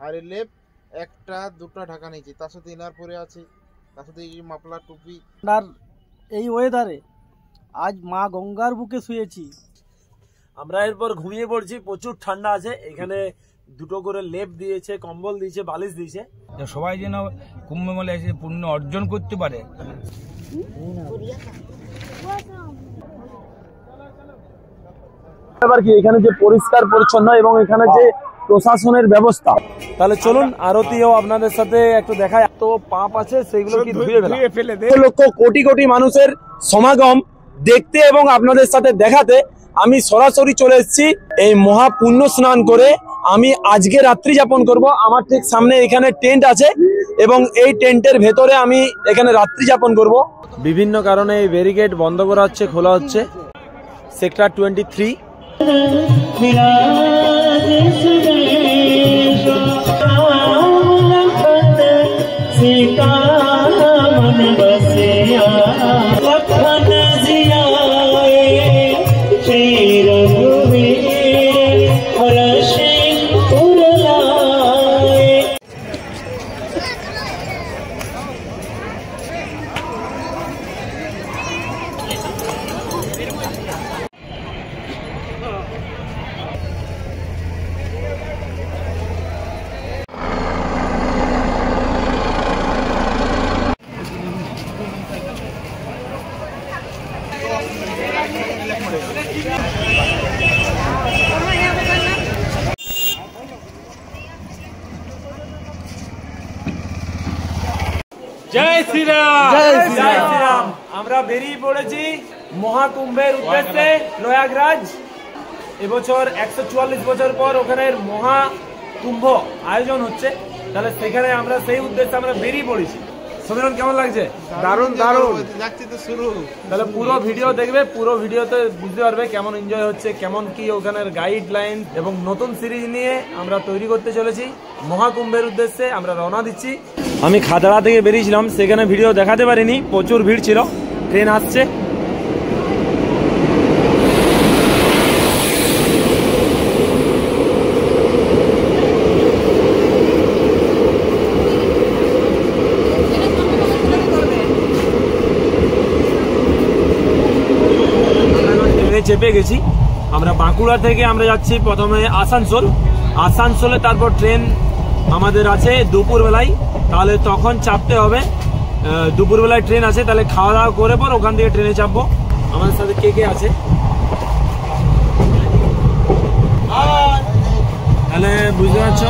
আর এই লেপ একটা দুটা ঢাকা নিয়েছি, তার সাথে ইনার পরে আছে, তার সাথে এই মাফলার টুপি। আর এই ওয়েদারে আজ মা গঙ্গার বুকে শুয়েছি আমরা। এরপর ঘুমিয়ে পড়ছি, প্রচুর ঠান্ডা আছে। এখানে দুটো করে লেপ দিয়েছে, কম্বল দিয়েছে, বালিশ দিয়েছে। সবাই যেন কুম্ভ মেলায় এসে পুণ্য অর্জন করতে পারে। এবার কি এখানে যে পরিষ্কার পরিচ্ছন্ন এবং এখানে যে প্রশাসনের ব্যবস্থা, তাহলে চলুন আরতিও আপনাদের সাথে একটু দেখায়। তো পাপ আছে সেগুলো কি ধুয়ে ফেলে দেয়। লক্ষ কোটি কোটি মানুষের সমাগম দেখতে এবং আপনাদের সাথে দেখাতে আমি সরাসরি চলে এসেছি। এই মহা পুণ্য স্নান করে আমি আজকে রাত্রি যাপন করব। আমার ঠিক সামনে এখানে টেন্ট আছে এবং এই টেন্টের ভেতরে আমি এখানে রাত্রি যাপন করব। বিভিন্ন কারণে এই ব্যারিকেড বন্ধ করা হচ্ছে, খোলা হচ্ছে। সেক্টর 23। জয় শ্রীরাম, জয় শ্রীরাম। আমরা বেরিয়ে পড়েছি মহাকুম্ভের উদ্দেশ্যে প্রয়াগরাজ। এবছর 144 বছর পর ওখানে মহাকুম্ভ আয়োজন হচ্ছে, তাহলে সেখানে আমরা সেই উদ্দেশ্যে আমরা বেরিয়ে পড়েছি। সমীরণ কেমন লাগছে? দারুণ দারুণ যাচ্ছি তো শুরু। তাহলে পুরো ভিডিও দেখবে, পুরো ভিডিওতে বুঝতে পারবে কেমন এনজয় হচ্ছে, কেমন কি ওখানের গাইডলাইন এবং নতুন সিরিজ নিয়ে আমরা তৈরি করতে চলেছি। মহাকুম্ভের উদ্দেশ্যে আমরা রওনা দিচ্ছি। আমি খাদড়া থেকে বেরিয়েছিলাম, সেখানে ভিডিও দেখাতে পারিনি, প্রচুর ভিড় ছিল। ট্রেন আসছে। চেপে গেছি আমরা। বাঁকুড়া থেকে আমরা যাচ্ছি প্রথমে আসানসোল। আসানসোলে তারপর ট্রেন আমাদের আছে দুপুরবেলায়, তাহলে তখন চাপতে হবে। দুপুরবেলায় ট্রেন আছে, তাহলে খাওয়া দাওয়া করে পর ওখান থেকে ট্রেনে চাপবো। আমাদের সাথে কে কে আছে তাহলে বুঝতে পারছো।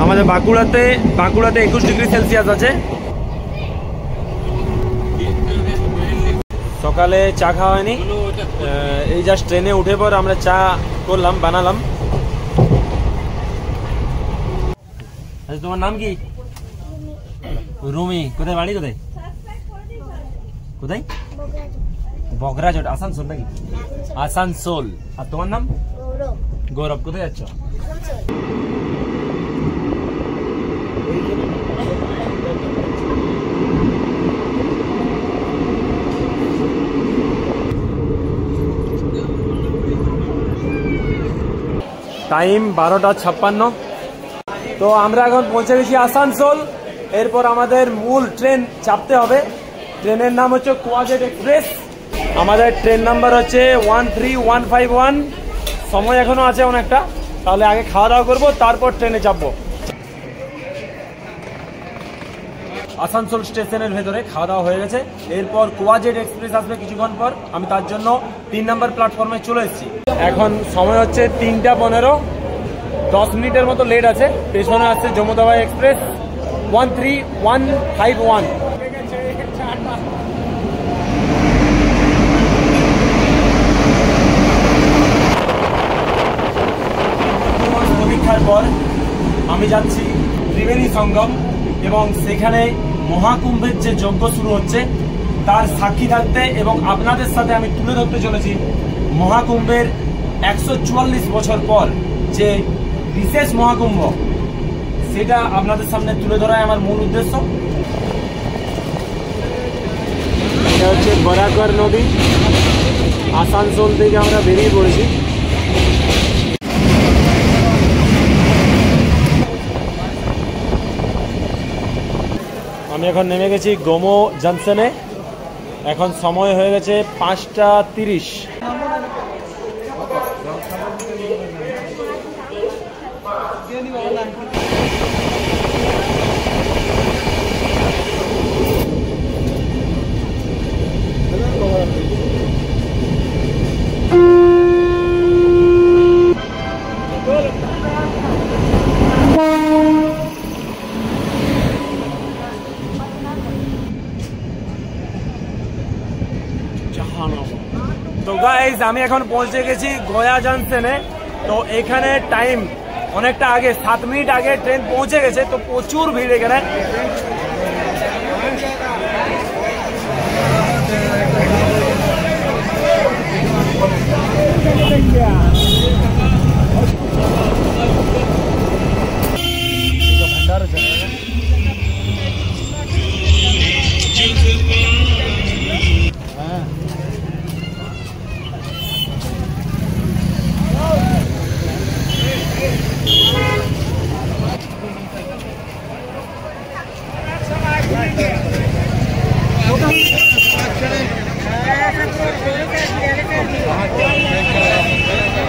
আমাদের বাঁকুড়াতে 21 ডিগ্রি সেলসিয়াস আছে। সকালে চা খাওয়া হয়নি, এই জাস্ট ট্রেনে উঠে পর আমরা চা করলাম, বানালাম। আচ্ছা, তোমার নাম কি? রুমি। কোথায় বাড়ি? কোথায় কোথায়? বগরাজোট, আসানসোল নাকি? আসানসোল। আর তোমার নাম? গৌরব। কোথায় যাচ্ছ? টাইম 12:56। তো আমরা এখন পৌঁছে গেছি আসানসোল। এরপর আমাদের মূল ট্রেন চাপতে হবে। ট্রেনের নাম হচ্ছে কোয়াজেট এক্সপ্রেস। আমাদের ট্রেন নাম্বার হচ্ছে 13151। সময় এখনো আছে অনেকটা, তাহলে আগে খাওয়া দাওয়া করবো, তারপর ট্রেনে চাপবো। আসানসোল স্টেশনের ভেতরে খাওয়া দাওয়া হয়ে গেছে। এরপর কোয়াজেট এক্সপ্রেস আসবে কিছুক্ষণ পর। আমি তার জন্য 3 নম্বর প্ল্যাটফর্মে চলে এসেছি। এখন সময় হচ্ছে 3টা 15। 10 মিনিটের মতো লেট আছে। পেছনে আসছে যমুনাবাই এক্সপ্রেস 13151। পরীক্ষার পর আমি যাচ্ছি ত্রিবেণী সঙ্গম এবং সেখানে মহাকুম্ভের যে যজ্ঞ শুরু হচ্ছে তার সাক্ষী থাকতে এবং আপনাদের সাথে আমি তুলে ধরতে চলেছি মহাকুম্ভের 144 বছর পর যে বিশেষ মহাকুম্ভ, সেটা আপনাদের সামনে তুলে ধরাই আমার মূল উদ্দেশ্য। এটা হচ্ছে বরাকর নদী, আসানসোল থেকে আমরা বেরিয়ে পড়েছি। আমি এখন নেমে গেছি গোমো জাংশনে। এখন সময় হয়ে গেছে 5:30। তো গাইস আমি এখন পৌঁছে গেছি গয়া জাংশনে। তো এখানে টাইম অনেকটা আগে, 7 মিনিট আগে ট্রেন পৌঁছে গেছে। তো প্রচুর ভিড় এখানে।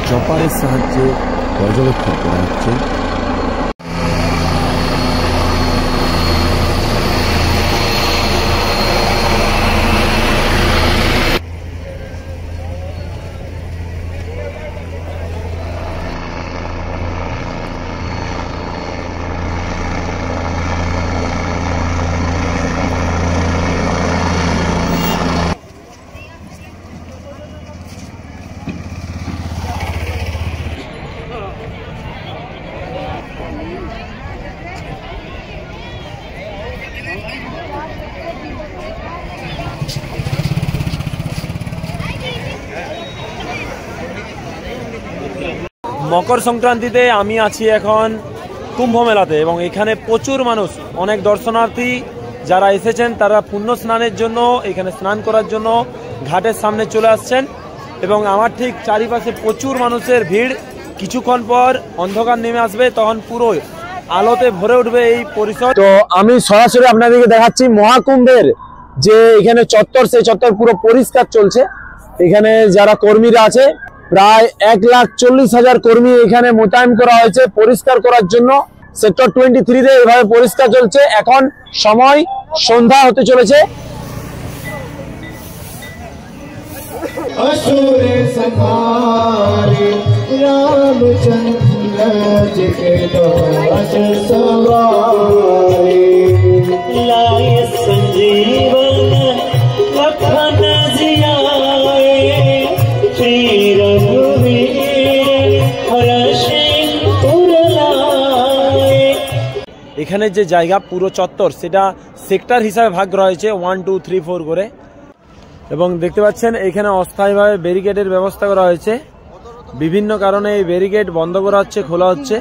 চপারের সাহায্যে পর্যবেক্ষণ করা হচ্ছে। মকর সংক্রান্তিতে আমি আছি এখন কুম্ভ মেলাতে, এবং এখানে প্রচুর মানুষ, অনেক দর্শনার্থী যারা এসেছেন তারা পুণ্য স্নানের জন্য, এখানে স্নান করার জন্য ঘাটের সামনে চলে আসছেন। এবং আমার ঠিক চারিপাশে প্রচুর মানুষের ভিড়। কিছুক্ষণ পর অন্ধকার নেমে আসবে, তখন পুরো আলোতে ভরে উঠবে এই পরিসর। তো আমি সরাসরি আপনাদেরকে দেখাচ্ছি মহাকুম্ভের যে এখানে চত্বর, সেই চত্বর পুরো পরিষ্কার চলছে। এখানে যারা কর্মীরা আছে, প্রায় 1,40,000 কর্মী এখানে মোতায়েন করা হয়েছে পরিষ্কার করার জন্য। সেক্টর 23-তে এভাবে পরিষ্কার চলছে। এখন সময় সন্ধ্যা হতে চলেছে। असुर संहारे रामचंद्र जी के दास सवारे लाए संजीवन लखन जियाए श्री रघुवीर हर्षि उर लाए। এখানে যে জায়গা পুরো চত্বর, সেটা সেক্টর হিসাবে ভাগ করা হয়েছে 1, 2, 3, 4 করে। এবং দেখতে পাচ্ছেন এখানে অস্থায়ীভাবে ব্যারিকেডের ব্যবস্থা করা হয়েছে। বিভিন্ন কারণে এই ব্যারিকেড বন্ধ করা হচ্ছে, খোলা হচ্ছে।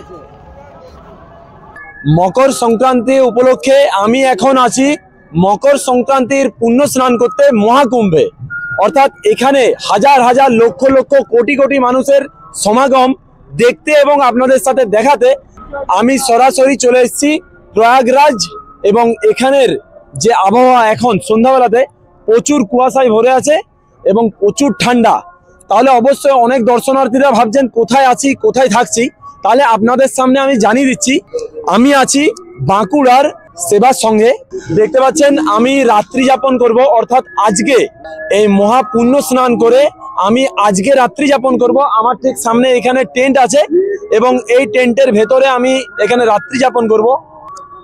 মকর সংক্রান্তি উপলক্ষে আমি এখন আছি মকর সংক্রান্তির পুণ্য স্নান করতে মহাকুম্ভে। অর্থাৎ এখানে হাজার হাজার লক্ষ লক্ষ কোটি কোটি মানুষের সমাগম দেখতে এবং আপনাদের সাথে দেখাতে আমি সরাসরি চলে এসেছি প্রয়াগরাজ। এবং এখানের যে আবহাওয়া এখন সন্ধ্যাবেলাতে প্রচুর কুয়াশায় ভরে আছে এবং প্রচুর ঠান্ডা। তাহলে অবশ্যই অনেক দর্শনার্থীরা ভাবছেন কোথায় আছি, কোথায় থাকছি। তাহলে আপনাদের সামনে আমি জানিয়ে দিচ্ছি, আমি আছি বাঁকুড়ার সেবার সঙ্গে। দেখতে পাচ্ছেন আমি রাত্রি যাপন করব, অর্থাৎ আজকে এই মহা পুণ্য স্নান করে আমি আজকে রাত্রি যাপন করব। আমার ঠিক সামনে এখানে টেন্ট আছে এবং এই টেন্টের ভেতরে আমি এখানে রাত্রি যাপন করব।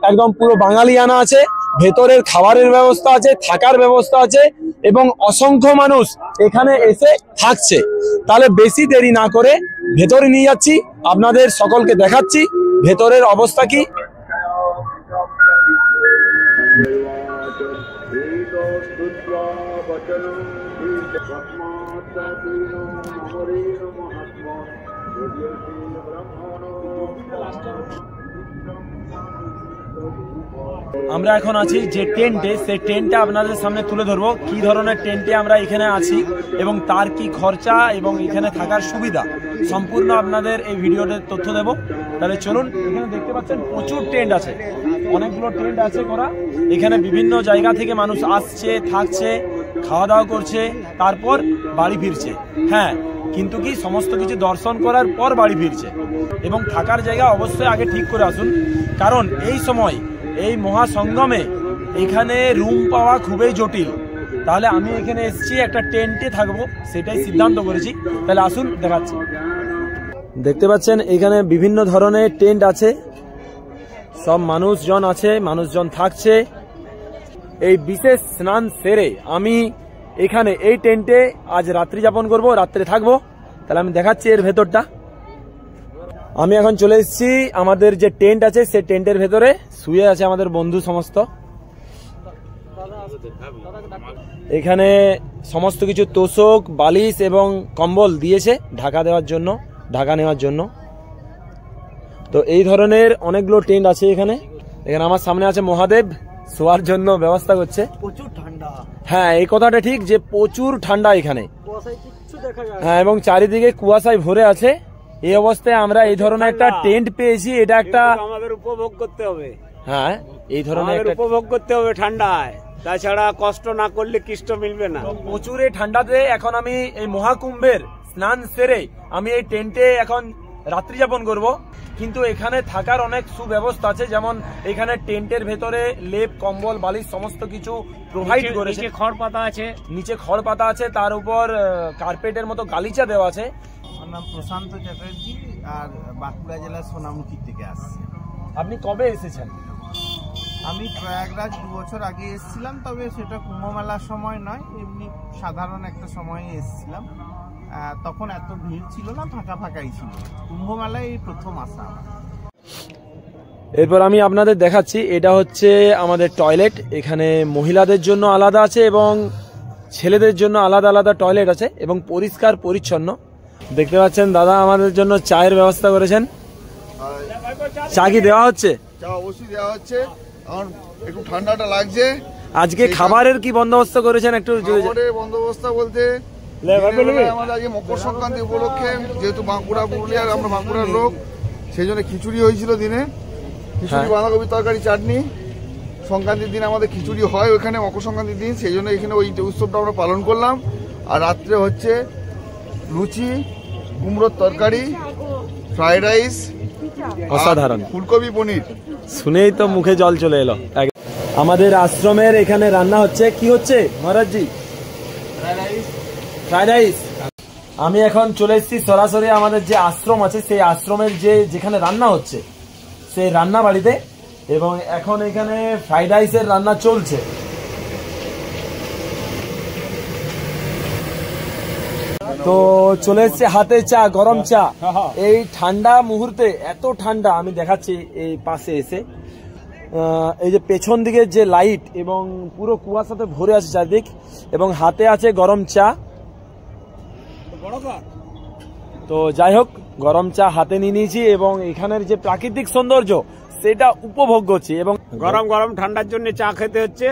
একদম পুরো বাঙালিয়ানা আছে, ভেতরের খাবারের ব্যবস্থা আছে, থাকার ব্যবস্থা আছে এবং অসংখ্য মানুষ এখানে এসে থাকছে। তাহলে বেশি দেরি না করে ভেতরে নিয়ে যাচ্ছি, আপনাদের সকলকে দেখাচ্ছি ভেতরের অবস্থা কি। আমরা এখন আছি যে টেন্টে, সেই টেন্টটা আপনাদের সামনে তুলে ধরবো কি ধরনের টেন্টে আমরা এখানে আছি এবং তার কি খরচা এবং এখানে থাকার সুবিধা সম্পূর্ণ আপনাদের এই ভিডিওতে তথ্য দেব। তাহলে চলুন, এখানে দেখতে পাচ্ছেন প্রচুর টেন্ট আছে, অনেকগুলো টেন্ট আছে করা। এখানে বিভিন্ন জায়গা থেকে মানুষ আসছে, থাকছে, খাওয়া দাওয়া করছে, তারপর বাড়ি ফিরছে। হ্যাঁ, কিন্তু কি সমস্ত কিছু দর্শন করার পর বাড়ি ফিরছে। এবং থাকার জায়গা অবশ্যই আগে ঠিক করে আসুন, কারণ এই সময় এই মহাসঙ্গমে এখানে রুম পাওয়া খুবই জটিল। তাহলে আমি এখানে এসেছি একটা টেন্টে থাকবো, সেটাই সিদ্ধান্ত করেছি। তাহলে আসুন দেখাচ্ছি। দেখতে পাচ্ছেন এখানে বিভিন্ন ধরনের টেন্ট আছে, সব মানুষজন আছে, মানুষজন থাকছে। এই বিশেষ স্নান সেরে আমি এখানে এই টেন্টে আজ রাত্রি যাপন করব, রাত্রে থাকবো। তাহলে আমি দেখাচ্ছি এর ভেতরটা। আমি এখন চলে এসেছি আমাদের যে টেন্ট আছে সেই টেন্টের ভেতরে, শুয়ে আছে আমাদের বন্ধু সমস্ত। এখানে সমস্ত কিছু তোষক, বালিশ এবং কম্বল দিয়েছে ঢাকা দেওয়ার জন্য, ঢাকা নেওয়ার জন্য। তো এই ধরনের অনেকগুলো টেন্ট আছে এখানে। এখানে আমার সামনে আছে মহাদেব, শোয়ার জন্য ব্যবস্থা করছে। প্রচুর ঠান্ডা। হ্যাঁ, এই কথাটা ঠিক যে প্রচুর ঠান্ডা এখানে। হ্যাঁ, এবং চারিদিকে কুয়াশায় ভরে আছে। এই অবস্থায় আমরা এই ধরনের একটা টেন্ট পেয়েছি, এটা একটা আমাদের উপভোগ করতে হবে। হ্যাঁ, এই ধরনের একটা উপভোগ করতে হবে ঠান্ডায়, তাছাড়া কষ্ট না করলে কৃষ্ট মিলবে না। প্রচুর এই ঠান্ডাতে এখন আমি এই মহাকুম্ভের স্নান সেরে আমি এই টেন্টে এখন রাত্রি যাপন করব। কিন্তু এখানে থাকার অনেক সুব্যবস্থা আছে, যেমন এখানে টেন্টের ভেতরে লেপ, কম্বল, বালিশ সমস্ত কিছু প্রোভাইড করেছে। খড় পাতা আছে, নিচে খড় পাতা আছে, তার উপর কার্পেটের মতো গালিচা দেওয়া আছে। আমার নাম প্রশান্ত চ্যাটার্জি, আর বাঁকুড়া জেলার সোনামুখী থেকে আসছি। আপনি কবে এসেছেন? আমি প্রয়াগরাজ 2 বছর আগে এসেছিলাম, তবে সেটা কুম্ভ মেলার সময় নয়, এমনি সাধারণ একটা সময়ে এসেছিলাম। তখন এত ভিড় ছিল না, ফাঁকা ফাঁকাই ছিল। কুম্ভ মেলায় এই প্রথম আসা। এরপর আমি আপনাদের দেখাচ্ছি, এটা হচ্ছে আমাদের টয়লেট। এখানে মহিলাদের জন্য আলাদা আছে এবং ছেলেদের জন্য আলাদা আলাদা টয়লেট আছে এবং পরিষ্কার পরিচ্ছন্ন। দেখতে পাচ্ছেন দাদা আমাদের জন্য চায়ের ব্যবস্থা করেছেন। চা কি দেওয়া হচ্ছে? চা অবশ্যই দেওয়া হচ্ছে, কারণ একটু ঠান্ডাটা লাগছে। আজকে খাবারের কি বন্দোবস্ত করেছেন একটু? বন্দোবস্ত বলতে আমাদের আজকে মকর সংক্রান্তি উপলক্ষে, যেহেতু বাঁকুড়া পুরুলিয়ার, আমরা বাঁকুড়ার লোক, সেই জন্য খিচুড়ি হয়েছিল দিনে। খিচুড়ি, বাঁধাকপি তরকারি, চাটনি। সংক্রান্তির দিন আমাদের খিচুড়ি হয় ওখানে, মকর সংক্রান্তির দিন, সেই জন্য এখানে ওই উৎসবটা আমরা পালন করলাম। আর রাত্রে হচ্ছে লুচি, কুমড়োর তরকারি, ফ্রাইড রাইস, অসাধারণ ফুলকপি পনির। শুনেই তো মুখে জল চলে এলো। আমাদের আশ্রমের এখানে রান্না হচ্ছে। কি হচ্ছে মহারাজজি? Fried rice. আমি এখন চলে এসেছি সরাসরি আমাদের যে আশ্রম আছে সেই আশ্রমের যেখানে রান্না হচ্ছে সেই রান্না বাড়িতে, এবং এখন এখানে ফ্রাইড রাইসের রান্না চলছে। তো চলে এসছে হাতে চা, গরম চা। এই ঠান্ডা মুহূর্তে, এত ঠান্ডা, আমি দেখাচ্ছি এই পাশে এসে। এই যে পেছন দিকে যে লাইট এবং পুরো কুয়াশাতে ভরে আছে চারদিক, এবং হাতে আছে গরম চা। তো যাই হোক, গরম চা হাতে নিয়ে নিয়েছি এবং এখানের যে প্রাকৃতিক সৌন্দর্য সেটা উপভোগ করছি, এবং গরম গরম ঠান্ডার জন্য চা খেতে হচ্ছে,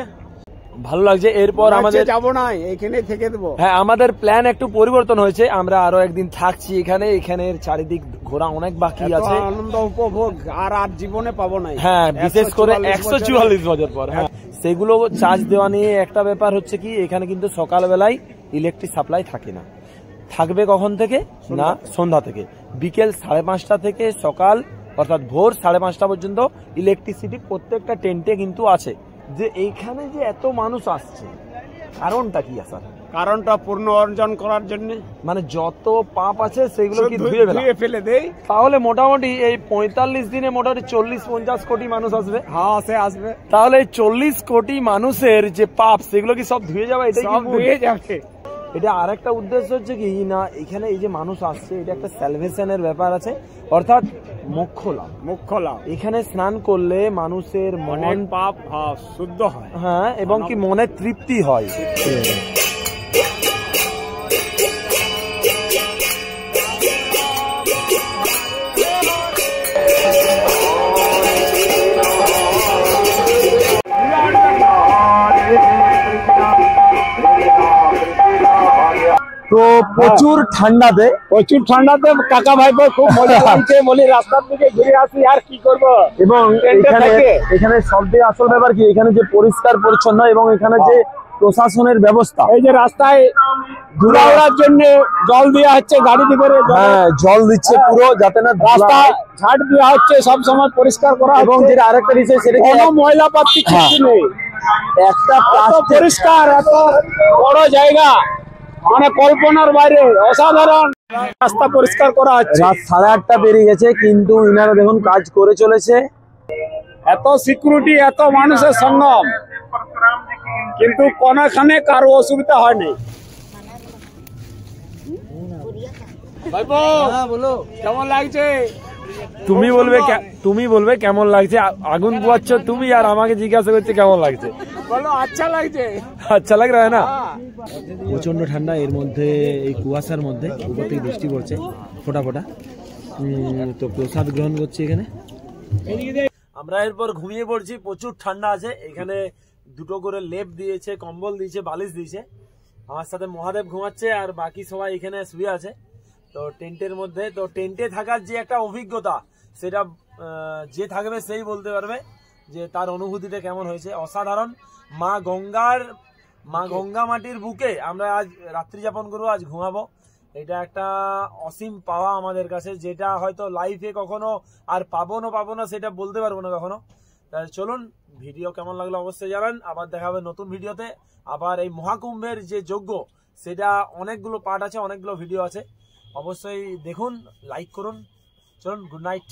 ভালো লাগছে। এরপর আমাদের যাবো না, এখানে থেকে দেবো। হ্যাঁ, আমাদের প্ল্যান একটু পরিবর্তন হয়েছে, আমরা আরো একদিন থাকছি এখানে। এখানের চারিদিক ঘোরা অনেক বাকি আছে, আনন্দ উপভোগ আর জীবনে পাবো না। হ্যাঁ, বিশেষ করে 144 বছর পর। হ্যাঁ, সেগুলো চার্জ দেওয়া নিয়ে একটা ব্যাপার হচ্ছে কি, এখানে কিন্তু সকালবেলায় ইলেকট্রিক সাপ্লাই থাকে না। থাকবে কখন থেকে? না, সন্ধ্যা থেকে বিকেল 5:30 থেকে সকাল অর্থাৎ ভোর 5:30 পর্যন্ত ইলেকট্রিসিটি প্রত্যেকটা টেন্টে কিন্তু আছে। যে এইখানে যে এত মানুষ আসছে, কারণটা কি আসার? কারণটা পূর্ণ অর্জন করার জন্য, মানে যত পাপ আছে সেগুলো কি ধুয়ে ফেলে দেই। তাহলে মোটামুটি এই 45 দিনে মোটামুটি 40-50 কোটি মানুষ আসবে। হ্যাঁ, সে আসবে। তাহলে 40 কোটি মানুষের যে পাপ সেগুলো কি সব ধুয়ে যাবে? এটাই সব ধুয়ে যাবে। এটা আরেকটা উদ্দেশ্য হচ্ছে কি না, এখানে এই যে মানুষ আসছে, এটা একটা স্যালভেশনের ব্যাপার আছে, অর্থাৎ মোক্ষ লাভ। মোক্ষ লাভ। এখানে স্নান করলে মানুষের মন পাপ শুদ্ধ হয়। হ্যাঁ, এবং কি মনের তৃপ্তি হয়। তো প্রচুর ঠান্ডাতে কাকা ভাই খুব মজা লাগছে, বলি রাস্তার দিকে ঘুরে আসি আর কি করব। এবং এখানে সবথেকে আসল ব্যাপার কি, এখানে যে পরিষ্কার পরিচ্ছন্ন এবং এখানে যে প্রশাসনের ব্যবস্থা, এই যে রাস্তায় ঘোরার জন্য জল দেওয়া হচ্ছে গাড়ি করে, হ্যাঁ জল দিচ্ছে পুরো, যাতে না রাস্তা ঝাড় দেওয়া হচ্ছে, সব সময় পরিষ্কার করা, এবং যেটা আরেকটা বিষয় সেটা কোনো ময়লা পাতি কিছু নেই, একটা পরিষ্কার, এত বড় জায়গা, মানে কল্পনার বাইরে, অসাধারণ রাস্তা পরিষ্কার করা হচ্ছে। রাত 8:30 পেরিয়ে গেছে, কিন্তু ইনারা দেখুন কাজ করে চলেছে। এত সিকিউরিটি, এত মানুষের সঙ্গম, কিন্তু কোনখানে কারো অসুবিধা হয়নি। বলো কেমন লাগছে? তুমি বলবে কেমন লাগছে। আগুন পোয়াচ্ছ তুমি আর আমাকে জিজ্ঞাসা করছে কেমন লাগছে। বলো আচ্ছা লাগছে। আচ্ছা লাগ রা না? প্রচন্ড ঠান্ডা, এর মধ্যে এই কুয়াশার মধ্যে উপর থেকে বৃষ্টি পড়ছে ফোটা ফোটা। তো প্রসাদ গ্রহণ করছি এখানে। আমরা এরপর ঘুমিয়ে পড়ছি, প্রচুর ঠান্ডা আছে। এখানে দুটো করে লেপ দিয়েছে, কম্বল দিয়েছে, বালিশ দিয়েছে। আমার সাথে মহাদেব ঘুমাচ্ছে আর বাকি সবাই এখানে শুয়ে আছে। তো টেন্টের মধ্যে, তো টেন্টে থাকার যে একটা অভিজ্ঞতা, সেটা যে থাকবে সেই বলতে পারবে যে তার অনুভূতিটা কেমন হয়েছে। অসাধারণ। মা গঙ্গা মাটির বুকে আমরা আজ রাত্রি যাপন করবো, আজ ঘুমাবো। এটা একটা অসীম পাওয়া আমাদের কাছে, যেটা হয়তো লাইফে কখনো আর পাবো না সেটা বলতে পারবো না কখনো। চলুন, ভিডিও কেমন লাগলো অবশ্যই জানান। আবার দেখা হবে নতুন ভিডিওতে। আবার এই মহাকুম্ভের যে যজ্ঞ, সেটা অনেকগুলো পার্ট আছে, অনেকগুলো ভিডিও আছে, অবশ্যই দেখুন, লাইক করুন। চলুন, গুড নাইট।